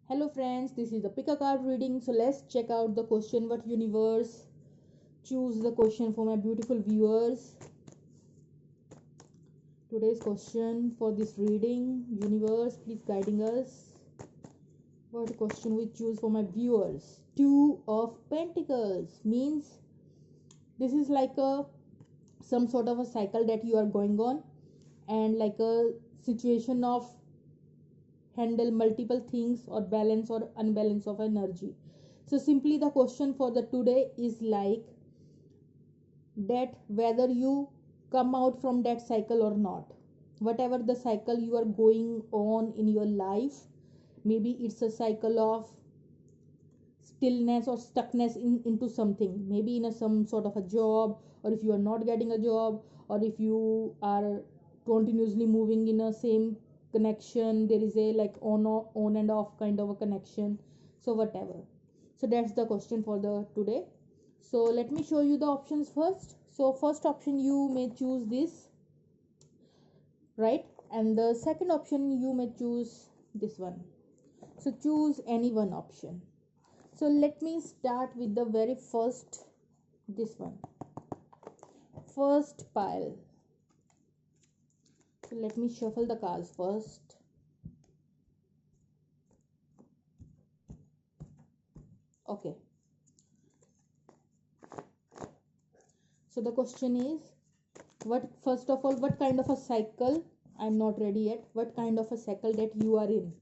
Hello friends, this is the pick a card reading. So let's check out the question. What universe choose the question for my beautiful viewers? Today's question for this reading, universe, please guiding us. What question we choose for my viewers? Two of Pentacles means this is like a some sort of a cycle that you are going on, and like a situation of handle multiple things or balance or unbalance of energy. So simply the question for the today is like that, whether you come out from that cycle or not, whatever the cycle you are going on in your life. Maybe it's a cycle of stillness or stuckness into something, maybe in some sort of a job, or if you are not getting a job, or if you are continuously moving in a same connection, there is a like on and off kind of a connection. So whatever, so that's the question for the today. So let me show you the options first. So first option, you may choose this, right? And the second option, you may choose this one. So choose any one option. So let me start with the very first, this one, first pile. So let me shuffle the cards first. Okay, so the question is, what, first of all, what kind of a cycle, I'm not ready yet, what kind of a cycle that you are in.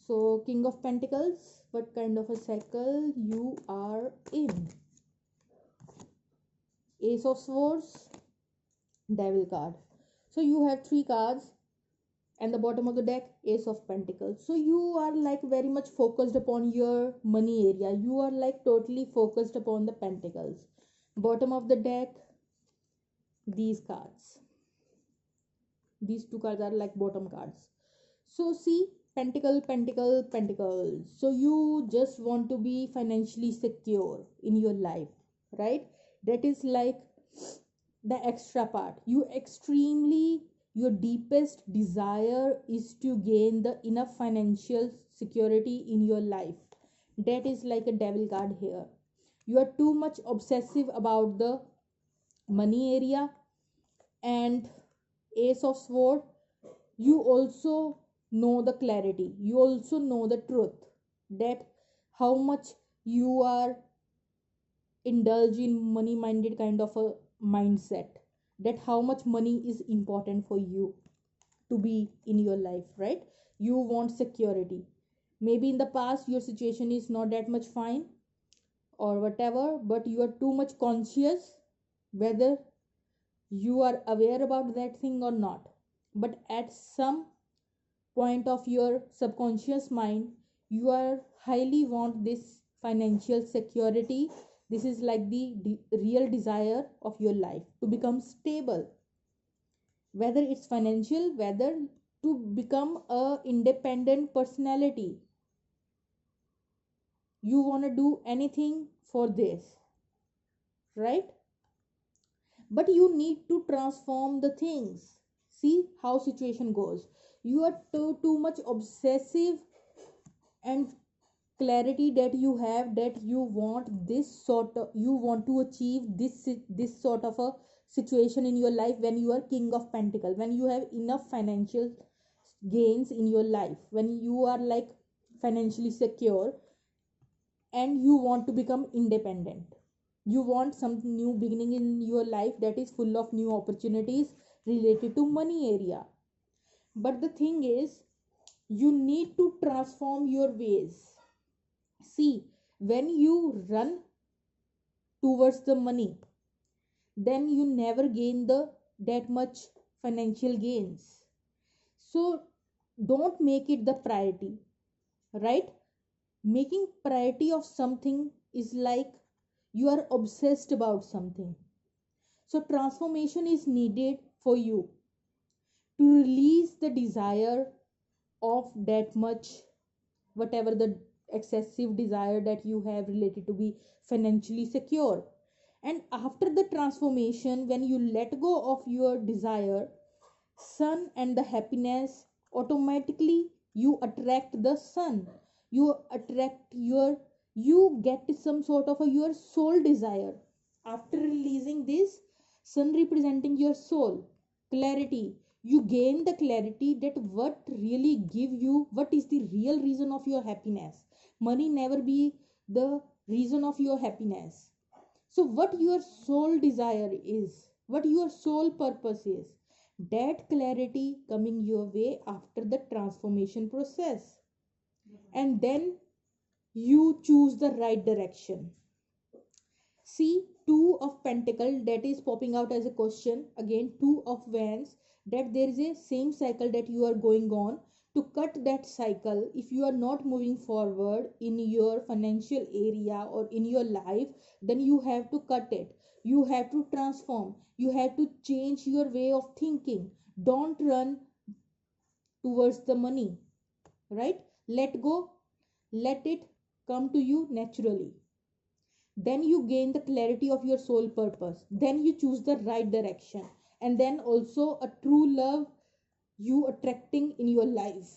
So King of Pentacles, what kind of a cycle you are in. Ace of Swords, Devil card. So you have three cards, and the bottom of the deck, Ace of Pentacles. So you are like very much focused upon your money area, you are like totally focused upon the pentacles. Bottom of the deck, these cards, these two cards are like bottom cards. So see, pentacle, pentacle, pentacles. So you just want to be financially secure in your life, right? That is like the extra part. You extremely, your deepest desire is to gain the enough financial security in your life. That is like a devil card here. You are too much obsessive about the money area. And Ace of Sword, you also know the clarity, you also know the truth, that how much you are indulge in money minded kind of a mindset, that how much money is important for you to be in your life, right? You want security. Maybe in the past your situation is not that much fine or whatever, but you are too much conscious, whether you are aware about that thing or not. But at some point of your subconscious mind, you are highly want this financial security. This is like the real desire of your life to become stable, whether it's financial, whether to become a independent personality. You want to do anything for this, right? But you need to transform the things. See how situation goes. You are too much obsessive and clarity that you have, that you want this sort of, you want to achieve this sort of a situation in your life. When you are King of Pentacle, when you have enough financial gains in your life, when you are like financially secure, and you want to become independent, you want some new beginning in your life that is full of new opportunities related to money area. But the thing is, you need to transform your ways. See, when you run towards the money, then you never gain the that much financial gains. So don't make it the priority, right? Making priority of something is like you are obsessed about something. So transformation is needed for you to release the desire of that much, whatever the excessive desire that you have related to be financially secure. And after the transformation, when you let go of your desire, sun and the happiness, automatically you attract the sun, you attract your, you get some sort of a your soul desire. After releasing this, sun representing your soul, clarity, you gain the clarity that what really give you, what is the real reason of your happiness. Money never be the reason of your happiness. So what your soul desire is, what your soul purpose is, that clarity coming your way after the transformation process. And then you choose the right direction. See, two of pentacle that is popping out as a question. Again, two of wands, that there is a same cycle that you are going on. To cut that cycle, if you are not moving forward in your financial area or in your life, then you have to cut it. You have to transform. You have to change your way of thinking. Don't run towards the money, right? Let go, let it come to you naturally. Then you gain the clarity of your soul purpose, then you choose the right direction, and then also a true love you attracting in your life.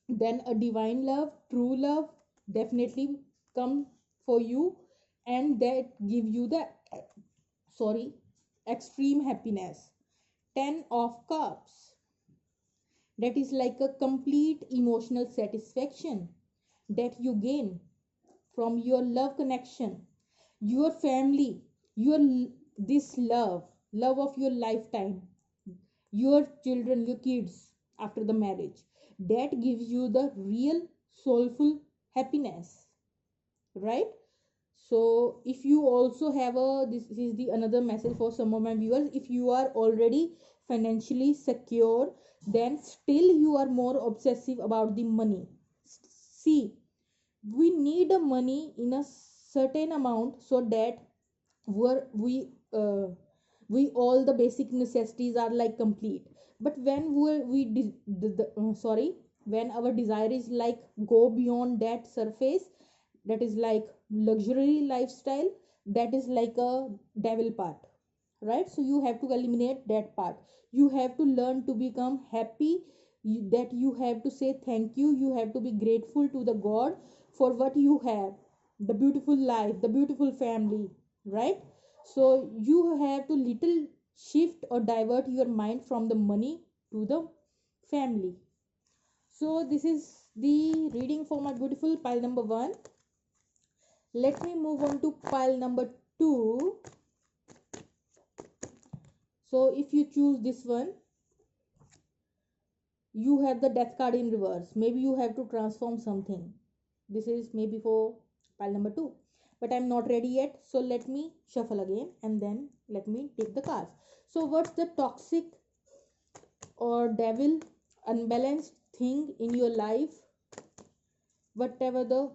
Then a divine love, true love definitely come for you, and that give you the, sorry, extreme happiness. 10 of cups, that is like a complete emotional satisfaction that you gain from your love connection, your family, your this love of your lifetime, your children, your kids after the marriage, that gives you the real soulful happiness, right? So if you also have a, this is the another message for some of my viewers, if you are already financially secure, then still you are more obsessive about the money. See, we need the money in a certain amount so that we uh, we all the basic necessities are like complete. But when sorry, when our desire is like go beyond that surface, that is like luxury lifestyle, that is like a devil part, right? So you have to eliminate that part. You have to learn to become happy, that you have to say thank you, you have to be grateful to the god for what you have, the beautiful life, the beautiful family, right? So you have to little shift or divert your mind from the money to the family. So this is the reading for my beautiful pile number 1. Let me move on to pile number 2. So if you choose this one, you have the death card in reverse. Maybe you have to transform something. This is maybe for pile number 2, but I'm not ready yet. So let me shuffle again and then let me take the cards. So what's the toxic or devil unbalanced thing in your life? Whatever the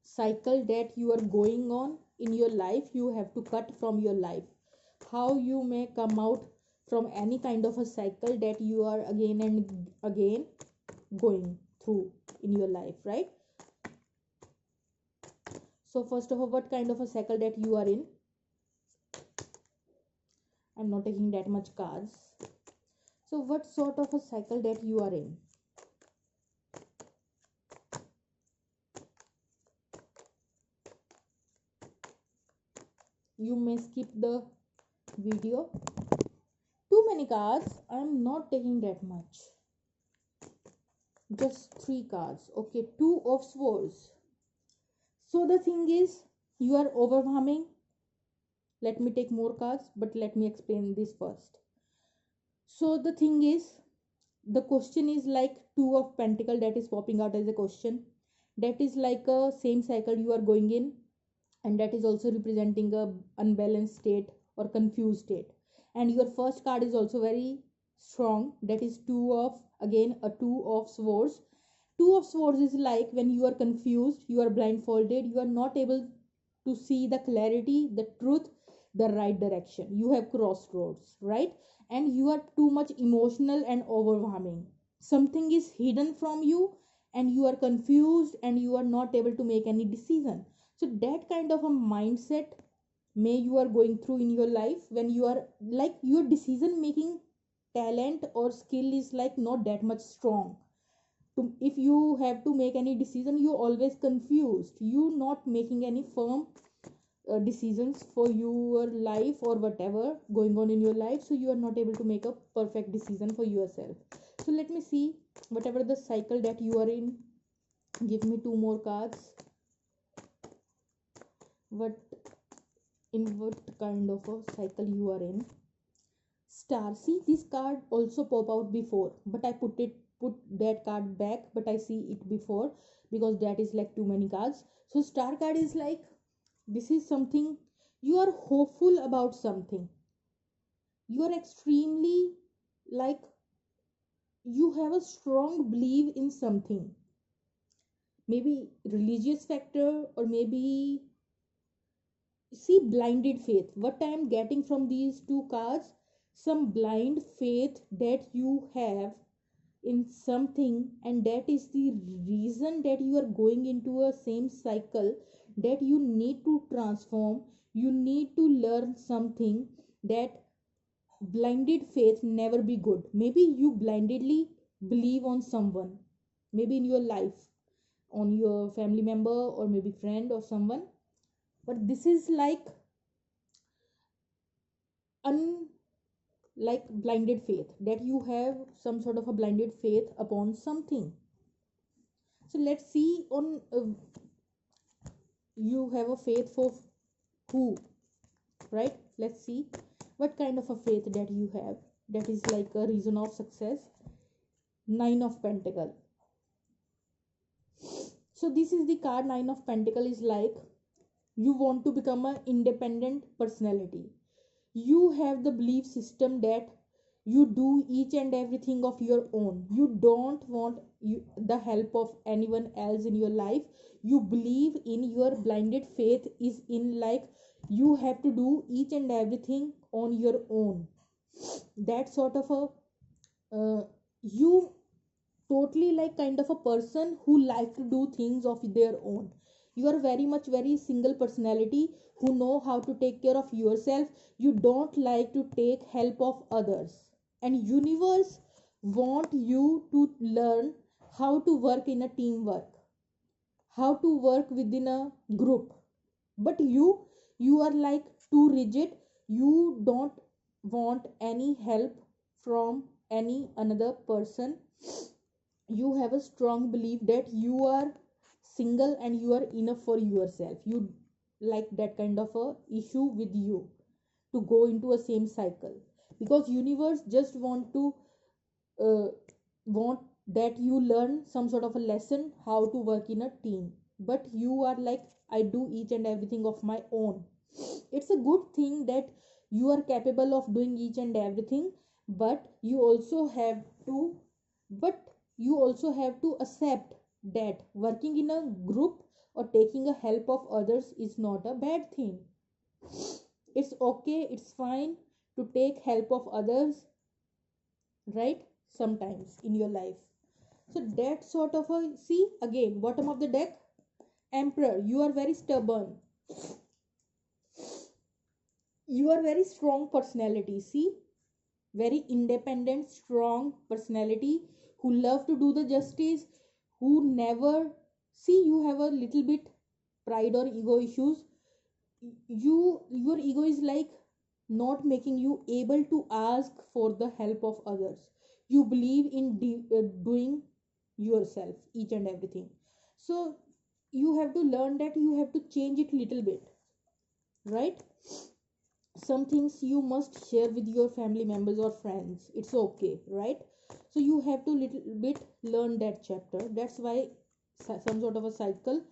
cycle that you are going on in your life, you have to cut from your life. How you may come out from any kind of a cycle that you are again and again going through in your life, right? So first of all, what kind of a cycle that you are in? I'm not taking that much cards. So what sort of a cycle that you are in? You may skip the video. Too many cards. I'm not taking that much. Just 3 cards. Okay, 2 of swords. So the thing is, you are overwhelming. Let me take more cards, but let me explain this first. So the thing is, the question is like 2 of pentacle that is popping out as a question. That is like a same cycle you are going in, and that is also representing a unbalanced state or confused state. And your first card is also very strong, that is 2 of, again a 2 of swords. 2 of swords is like when you are confused, you are blindfolded, you are not able to see the clarity, the truth, the right direction. You have crossroads, right? And you are too much emotional and overwhelming. Something is hidden from you, and you are confused, and you are not able to make any decision. So that kind of a mindset may you are going through in your life, when you are like your decision making talent or skill is like not that much strong. if you have to make any decision, you always confused, you not making any firm decisions for your life or whatever going on in your life, so you are not able to make a perfect decision for yourself. So let me see whatever the cycle that you are in. Give me two more cards. What kind of a cycle you are in? Star. See, this card also pop out before, but I put that card back, but I see it before because that is like too many cards. So star card is like, this is something, you are hopeful about something, you are extremely like, you have a strong belief in something, maybe religious factor, or maybe, see, blinded faith. What I am getting from these two cards, some blind faith that you have in something, and that is the reason that you are going into a same cycle, that you need to transform, you need to learn something. That blinded faith never be good. Maybe you blindedly believe on someone, maybe in your life, on your family member or maybe friend or someone, but this is un like blinded faith, that you have some sort of a blinded faith upon something. So let's see on you have a faith for who, right? Let's see what kind of a faith that you have, that is like a reason of success. Nine of Pentacle. So this is the card. Nine of Pentacle is like, you want to become an independent personality. You have the belief system that you do each and everything of your own. You don't want the help of anyone else in your life. You believe in your blinded faith is in like, you have to do each and everything on your own. That sort of a you totally like kind of a person who like to do things of their own. You are very much very single personality who know how to take care of yourself. You don't like to take help of others, and universe want you to learn how to work in a teamwork, how to work within a group. But you are like too rigid. You don't want any help from any another person. You have a strong belief that you are single and you are enough for yourself. You like that kind of a issue with you to go into a same cycle, because universe just uh, want that you learn some sort of a lesson how to work in a team. But you are like, I do each and everything of my own. It's a good thing that you are capable of doing each and everything, but you also have to but you also have to accept that working in a group or taking a help of others is not a bad thing. It's okay, it's fine to take help of others, right? Sometimes in your life. So that sort of a, see, again, bottom of the deck, Emperor. You are very stubborn, you are very strong personality. See, very independent, strong personality who love to do the justice, who never, see, you have a little bit pride or ego issues. Your ego is like not making you able to ask for the help of others. You believe in doing yourself each and everything. So you have to learn that you have to change it little bit, right? Some things you must share with your family members or friends, it's okay, right? So you have to little bit learn that chapter. That's why some sort of a cycle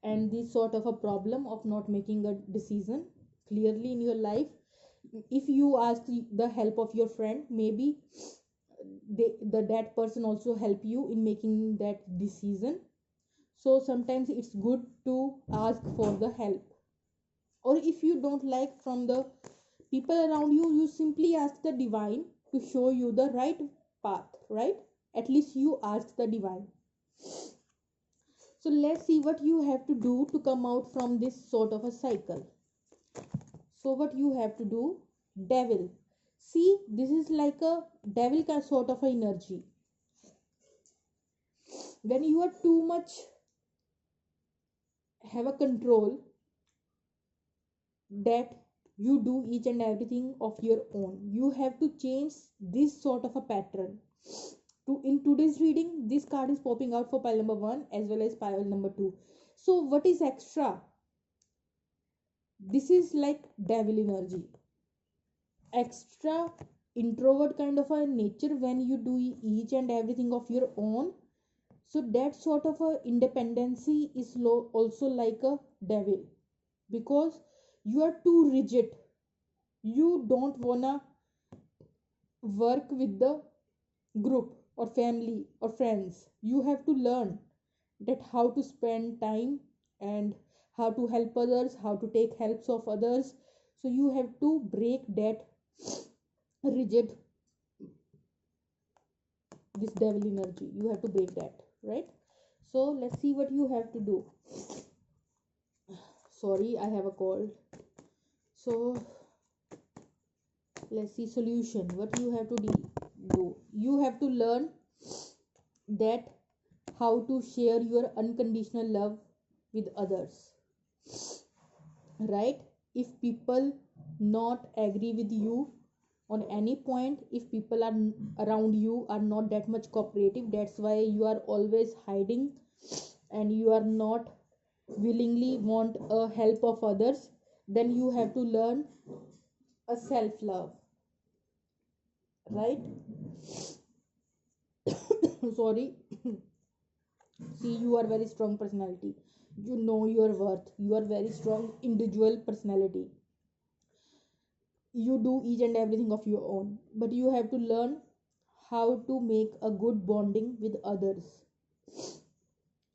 and this sort of a problem of not making a decision clearly in your life. If you ask the help of your friend, maybe that person also help you in making that decision. So sometimes it's good to ask for the help, or if you don't like from the people around you, you simply ask the divine to show you the right path, right? At least you ask the divine. So let's see what you have to do to come out from this sort of a cycle. So what you have to do, devil. See, this is like a devil kind sort of a energy. When you are too much have a control, that you do each and everything of your own, you have to change this sort of a pattern. To in today's reading, this card is popping out for pile number 1 as well as pile number 2. So what is extra? This is like devil energy, extra introvert kind of a nature when you do each and everything of your own. So that sort of a independency is also like a devil, because you are too rigid. You don't wanna work with the group or family or friends. You have to learn that how to spend time and how to help others, how to take helps of others. So you have to break that rigid, this devil energy. You have to break that, right? So let's see what you have to do. Sorry, I have a cold. So let's see solution. What you have to do, you have to learn that how to share your unconditional love with others, right? If people not agree with you on any point, if people are around you are not that much cooperative, that's why you are always hiding and you are not willingly want a help of others, then you have to learn a self love, right? Sorry. See, you are very strong personality, you know your worth, you are very strong individual personality, you do each and everything of your own, but you have to learn how to make a good bonding with others.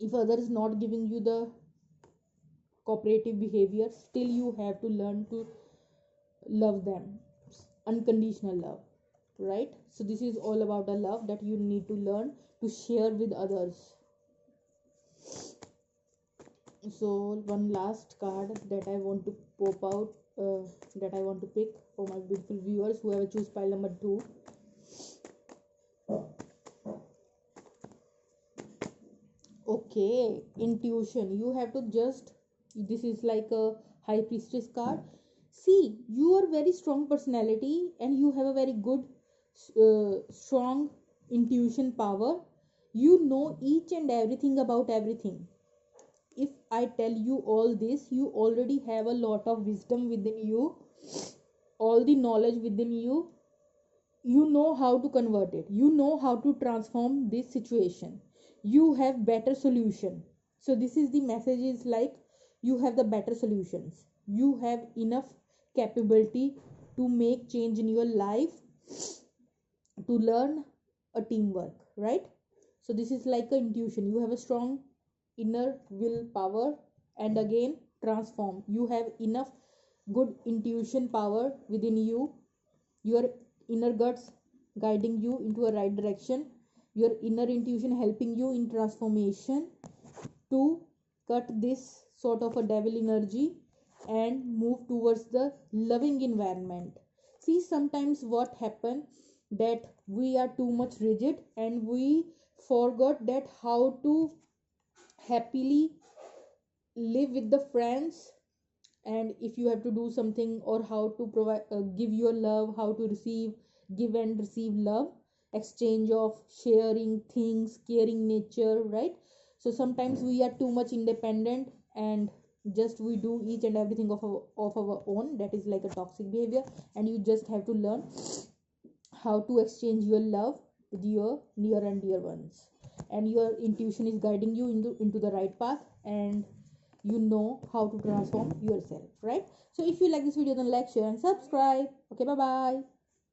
If others not giving you the cooperative behavior, still you have to learn to love them, unconditional love, right? So this is all about the love that you need to learn to share with others. So one last card that I want to pop out, that I want to pick for my beautiful viewers, whoever choose pile number 2. Okay, intuition. You have to just, this is like a high priestess card. See, you are very strong personality and you have a very good strong intuition power. You know each and everything about everything. If I tell you all this, you already have a lot of wisdom within you, all the knowledge within you. You know how to convert it, you know how to transform this situation, you have better solution. So this is the message, is like you have the better solutions, you have enough capability to make change in your life, to learn a teamwork, right? So this is like a intuition, you have a strong inner willpower, and again transform, you have enough good intuition power within you, your inner guts guiding you into a right direction, your inner intuition helping you in transformation to cut this sort of a devil energy and move towards the loving environment. See, sometimes what happen, that we are too much rigid and we forgot that how to happily live with the friends, and if you have to do something, or how to provide give your love, how to receive, give and receive love, exchange of sharing things, caring nature, right? So sometimes we are too much independent and just we do each and everything of our own, that is like a toxic behavior, and you just have to learn how to exchange your love with your near and dear ones, and your intuition is guiding you into the right path, and you know how to transform yourself, right? So if you like this video, then like, share and subscribe. Okay, bye bye.